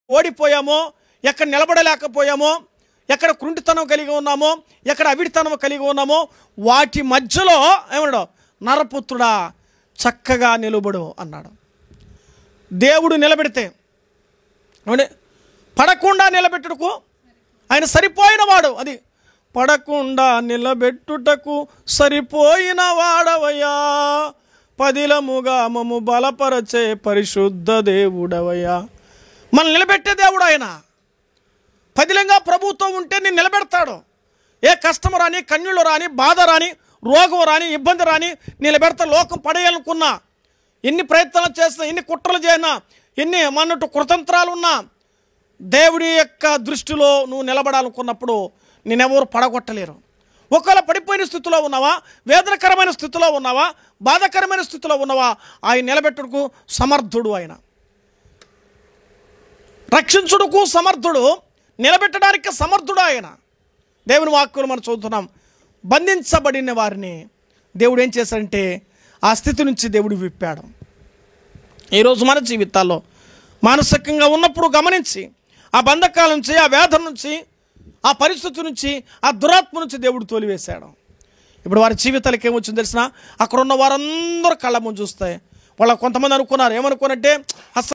ఓడిపోయామో, ఎక్కడ నిలబడలేకపోయామో, ఎక్కడ కృంటితనం కలిగి ఉన్నామో, ఎక్కడ అవిడితనం కలిగి ఉన్నామో వాటి మధ్యలో ఏమన్నాడు, నరపుత్రుడా చక్కగా నిలబడు అన్నాడు. దేవుడు నిలబెడితే పడకుండా నిలబెట్టుటకు ఆయన సరిపోయిన వాడు. అది పడకుండా నిలబెట్టుటకు సరిపోయిన వాడవయ్యా, పదిలముగా మమ్ము బలపరచే పరిశుద్ధ దేవుడవయ్యా. మనం నిలబెట్టే దేవుడు ఆయన. పదిలంగా ప్రభుత్వం ఉంటే నేను నిలబెడతాడు. ఏ కష్టం రాని, కన్యులు రాని, బాధ రాని, రోగం రాని, ఇబ్బంది రాని నిలబెడతా. లోకం పడేయాలనుకున్నా, ఎన్ని ప్రయత్నాలు చేసినా, ఎన్ని కుట్రలు చేసినా, ఎన్ని మన్నట్టు కుతంత్రాలు ఉన్నా, దేవుడి యొక్క దృష్టిలో నువ్వు నిలబడాలనుకున్నప్పుడు నేనెవరు పడగొట్టలేరు. ఒకవేళ పడిపోయిన స్థితిలో ఉన్నావా, వేదనకరమైన స్థితిలో ఉన్నావా, బాధాకరమైన స్థితిలో ఉన్నావా, ఆయన నిలబెట్టుటకు సమర్థుడు. ఆయన రక్షించుటకు సమర్థుడు, నిలబెట్టడానికి సమర్థుడు ఆయన. దేవుని వాక్కులు మనం చదువుతున్నాం. బంధించబడిన వారిని దేవుడు ఏం చేశాడంటే ఆ స్థితి నుంచి దేవుడు విప్పాడు. ఈరోజు మన జీవితాల్లో మానసికంగా ఉన్నప్పుడు గమనించి ఆ బంధకాల నుంచి, ఆ వేదన నుంచి, ఆ పరిస్థితి నుంచి, ఆ దురాత్మ నుంచి దేవుడు తోలివేశాడు. ఇప్పుడు వారి జీవితాలకు ఏమొచ్చింది తెలిసిన, అక్కడ ఉన్న వారందరూ కళ్ళ ముందు చూస్తాయి. వాళ్ళ కొంతమంది అనుకున్నారు, ఏమనుకున్నట్టే అసలు